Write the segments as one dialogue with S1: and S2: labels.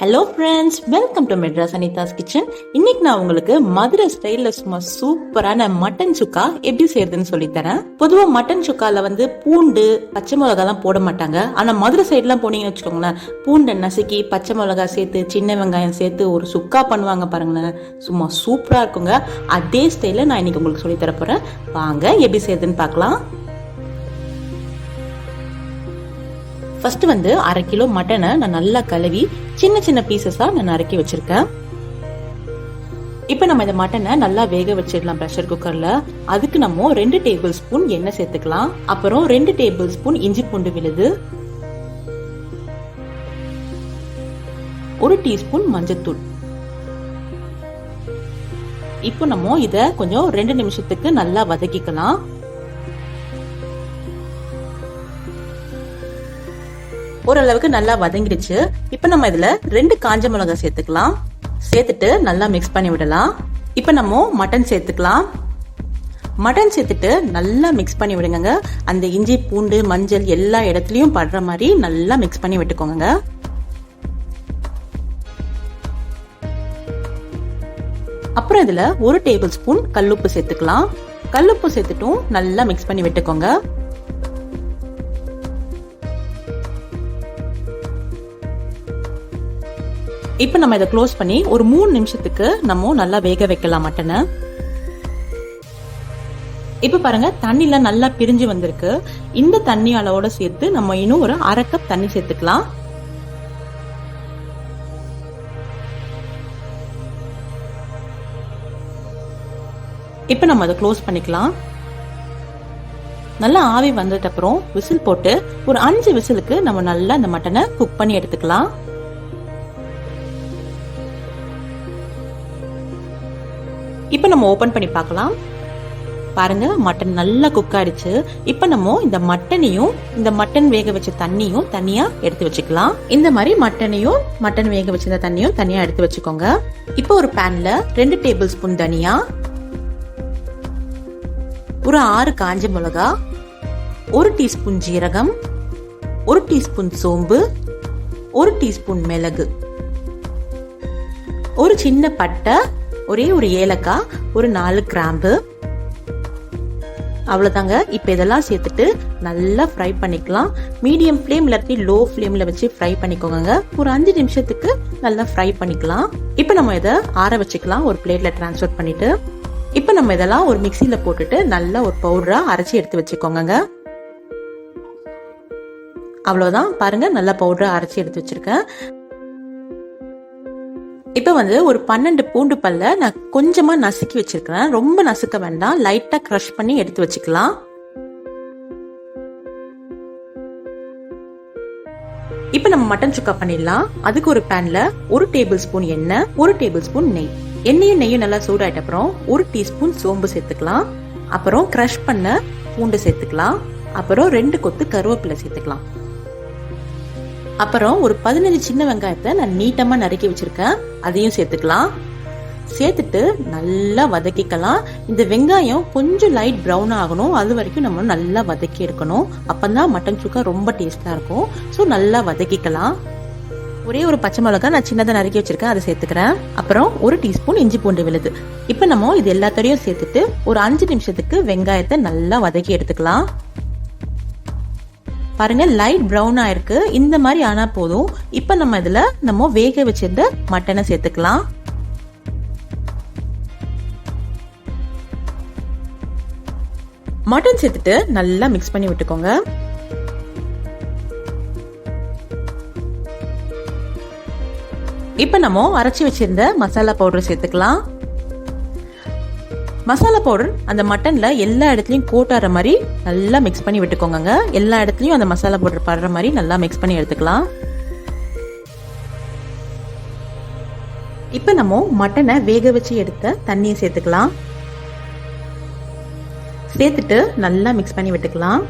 S1: Hello friends, welcome to Madras Anitha's kitchen. இன்னைக்கு நான் உங்களுக்கு மதுரை ஸ்டைல்ல சும்மா சூப்பரான மட்டன் சுக்கா எப்படி செய்யறதுன்னு சொல்லித்தரேன். பொதுவா மட்டன் சுக்கால பூண்டு பச்சை மிளகாலாம் போட மாட்டாங்க. ஆனா மதுரை சைட்லாம் போனீங்கன்னு வச்சுக்கோங்களேன், பூண்டை நசுக்கி பச்சை மிளகா சேர்த்து சின்ன வெங்காயம் சேர்த்து ஒரு சுக்கா பண்ணுவாங்க பாருங்களேன். சும்மா சூப்பரா இருக்குங்க. அதே ஸ்டைல நான் இன்னைக்கு உங்களுக்கு சொல்லித்தர போறேன். வாங்க எப்படி செய்யறதுன்னு பார்க்கலாம். ஃபர்ஸ்ட் அரை கிலோ மட்டனை நான் நல்லா கழுவி சின்ன சின்ன பீசஸா நான் நறுக்கி வச்சிருக்கேன். இப்ப நம்ம இந்த மட்டனை நல்லா வேக வச்சிடலாம் பிரஷர் குக்கர்ல. அதுக்கு நம்ம 2 டேபிள் ஸ்பூன் எண்ணெய் சேர்த்துக்கலாம். அப்புறம் 2 டேபிள் ஸ்பூன் இஞ்சி பூண்டு விழுது, 1 டீஸ்பூன் மஞ்சத்தூள். இப்போ நம்ம இத கொஞ்சம் 2 நிமிஷத்துக்கு நல்லா வதக்கிக்கலாம். ஓரளவுக்கு நல்லா வதங்கிடுச்சு. இப்ப நம்ம இதுல 2 காஞ்ச மிளகாய் சேர்த்துக்கலாம். சேர்த்துட்டு நல்லா மிக்ஸ் பண்ணி விடலாம். இப்ப நம்ம மட்டன் சேர்த்துக்கலாம். மட்டன் சேர்த்துட்டு நல்லா மிக்ஸ் பண்ணி விடுங்க. அந்த இஞ்சி பூண்டு மஞ்சள் எல்லா இடத்துலயும் படுற மாதிரி நல்லா மிக்ஸ் பண்ணி விட்டுக்கோங்க. அப்புறம் இதுல 1 டேபிள் ஸ்பூன் கல்லுப்பு சேர்த்துக்கலாம். கல்லுப்பு சேர்த்துட்டும் நல்லா மிக்ஸ் பண்ணி விட்டுக்கோங்க. இப்ப நம்ம இதை க்ளோஸ் பண்ணி ஒரு 3 நிமிஷத்துக்கு நம்ம நல்லா வேக வைக்கலாம் மட்டனை. இப்ப பாருங்க, தண்ணில நல்லா பிரிஞ்சு வந்திருக்கு. இந்த தண்ணி அளவோட சேர்த்து நம்ம இன்னும் ஒரு 1/2 கப் தண்ணி சேர்த்துக்கலாம். இப்ப நம்ம அதை க்ளோஸ் பண்ணிக்கலாம். நல்லா ஆவி வந்ததுக்கு அப்புறம் விசில் போட்டு ஒரு 5 விசிலுக்கு நம்ம நல்லா இந்த மட்டனை குக் பண்ணி எடுத்துக்கலாம். இப்ப நம்ம ஓபன் பண்ணி பார்க்கலாம். பாருங்க, மட்டன் நல்லா குக் ஆயிடுச்சு. இப்ப நம்ம இந்த மட்டனையும் இந்த மட்டன் வேக வச்ச தண்ணியும் தனியா எடுத்து வச்சுக்கலாம். இந்த மாதிரி மட்டனையும் மட்டன் வேக வச்ச தண்ணியும் தனியா எடுத்து வச்சுக்கோங்க. இப்போ ஒரு பேன்ல 2 டேபிள் ஸ்பூன் தனியா, ஒரு 6 காஞ்ச மிளகா, 1 டீஸ்பூன் ஜீரகம், 1 டீஸ்பூன் சோம்பு, 1 டீஸ்பூன் மிளகு, ஒரு சின்ன பட்டை, ஒரே ஒரு ஏலக்காய், ஒரு 4 கிராம்பு, அவ்வளவுதாங்க. இப்ப இதெல்லாம் சேர்த்துட்டு நல்லா ஃப்ரை பண்ணிக்கலாம். மீடியம் ஃப்ளேம் இல்லாட்டி லோ ஃப்ளேம்ல வச்சு ஃப்ரை பண்ணிக்கோங்க. ஒரு 5 நிமிஷத்துக்கு நல்லா ஃப்ரை பண்ணிக்கலாம். இப்ப நம்ம இதை ஆற வச்சுக்கலாம். ஒரு பிளேட்ல டிரான்ஸ்ஃபர் பண்ணிட்டு இப்ப நம்ம இதெல்லாம் ஒரு மிக்சியில போட்டுட்டு நல்லா ஒரு பவுடரா அரைச்சி எடுத்து வச்சுக்கோங்க. அவ்வளவுதான், பாருங்க நல்லா பவுடரா அரைச்சி எடுத்து வச்சிருக்கேன். இப்ப ஒரு 12 பூண்டு பல்ல நான் கொஞ்சமா நசுக்கி வச்சிருக்கிறேன். ரொம்ப நசுக்க வேண்டாம், லைட்டா கிரஷ் பண்ணி எடுத்து வச்சுக்கலாம். இப்ப நம்ம மட்டன் சுக்கா பண்ணிடலாம். அதுக்கு ஒரு பேன்ல 1 டேபிள் ஸ்பூன் எண்ணெய், 1 டேபிள் ஸ்பூன் நெய். எண்ணெயும் நெய்யும் நல்லா சூடாயிட்ட அப்புறம் 1 டீஸ்பூன் சோம்பு சேர்த்துக்கலாம். அப்புறம் கிரஷ் பண்ண பூண்டு சேர்த்துக்கலாம். அப்புறம் 2 கொத்து கருவேப்பிலை சேர்த்துக்கலாம். அப்புறம் ஒரு 15 சின்ன வெங்காயத்தை நான் நீட்டமா நறுக்கி வச்சிருக்கேன், அதையும் சேர்த்துக்கலாம். சேர்த்துட்டு நல்லா வதக்கிக்கலாம். இந்த வெங்காயம் கொஞ்சம் லைட் ப்ரௌன் ஆகணும், அது வரைக்கும் நம்ம நல்லா வதக்கி எடுக்கணும். அப்பதான் மட்டன் சுக்கா ரொம்ப டேஸ்டா இருக்கும். ஸோ நல்லா வதக்கிக்கலாம். ஒரே ஒரு பச்சை மிளகாய் நான் சின்னதை நறுக்கி வச்சிருக்கேன், அதை சேர்த்துக்கிறேன். அப்புறம் 1 டீஸ்பூன் இஞ்சி பூண்டு விழுது. இப்ப நம்ம இது எல்லாத்தையும் சேர்த்துட்டு ஒரு 5 நிமிஷத்துக்கு வெங்காயத்தை நல்லா வதக்கி எடுத்துக்கலாம். பாருங்க, லைட் ப்ரௌன் ஆயிருக்கு. இந்த மாதிரி ஆனா போதும். இப்ப நம்ம இதுல நம்ம வேக வச்சிருந்த மட்டனை சேர்த்துக்கலாம். மட்டன் சேர்த்துட்டு நல்லா மிக்ஸ் பண்ணி விட்டுக்கோங்க. இப்ப நம்ம அரைச்சி வச்சிருந்த மசாலா பவுடர் சேர்த்துக்கலாம். மசாலா பவுடர் அந்த மட்டன்ல எல்லா இடத்துலயும் கோட்டாற மாதிரி நல்லா மிக்ஸ் பண்ணி விட்டுக்கோங்க. எல்லா இடத்துலயும் அந்த மசாலா பவுடர் படுற மாதிரி நல்லா மிக்ஸ் பண்ணி எடுத்துக்கலாம். இப்ப நம்ம மட்டனை வேக வச்சு எடுத்த தண்ணியை சேர்த்துக்கலாம். சேர்த்துட்டு நல்லா மிக்ஸ் பண்ணி விட்டுக்கலாம்.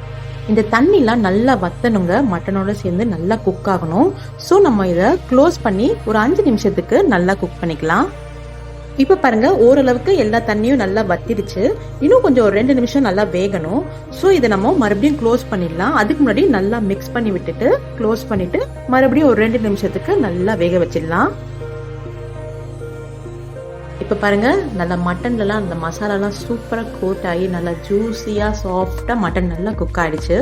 S1: இந்த தண்ணிலாம் நல்லா வத்தணுங்க, மட்டனோட சேர்ந்து நல்லா குக் ஆகணும். ஸோ நம்ம இதை க்ளோஸ் பண்ணி ஒரு 5 நிமிஷத்துக்கு நல்லா குக் பண்ணிக்கலாம். இப்போ பாருங்க ஓரளவுக்கு எல்லா தண்ணியும் நல்லா வத்திடுச்சு. இன்னும் கொஞ்சம் ஒரு 2 நிமிஷம் நல்லா வேகணும். ஸோ இதை நம்ம மறுபடியும் க்ளோஸ் பண்ணிடலாம். அதுக்கு முன்னாடி நல்லா மிக்ஸ் பண்ணி விட்டுட்டு க்ளோஸ் பண்ணிட்டு மறுபடியும் ஒரு 2 நிமிஷத்துக்கு நல்லா வேக வச்சிடலாம். இப்போ பாருங்க நல்லா மட்டன்லாம் அந்த மசாலாலாம் சூப்பராக கோட் ஆகி நல்லா ஜூஸியா சாஃப்டா மட்டன் நல்லா குக் ஆயிடுச்சு.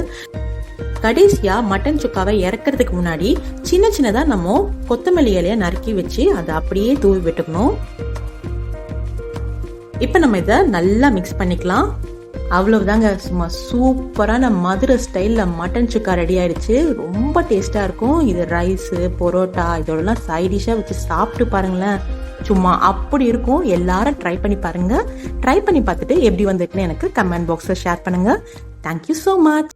S1: கடைசியா மட்டன் சுக்காவை இறக்கிறதுக்கு முன்னாடி சின்ன சின்னதா நம்ம கொத்தமல்லி இலைய நறுக்கி வச்சு அதை அப்படியே தூவி விட்டுக்கணும். இப்ப நம்ம இதை நல்லா மிக்ஸ் பண்ணிக்கலாம். அவ்வளவுதாங்க, சும்மா சூப்பரான மதுரை ஸ்டைல்ல மட்டன் சுக்கா ரெடி ஆயிடுச்சு. ரொம்ப டேஸ்டா இருக்கும். இது ரைஸ், பரோட்டா இதோடலாம் சைட் டிஷ்ஷா வச்சு சாப்பிட்டு பாருங்களேன், சும்மா அப்படி இருக்கும். எல்லாரும் ட்ரை பண்ணி பாருங்க. ட்ரை பண்ணி பார்த்துட்டு எப்படி வந்துட்டுன்னு எனக்கு கமெண்ட் பாக்ஸ்ல ஷேர் பண்ணுங்க. Thank you so much.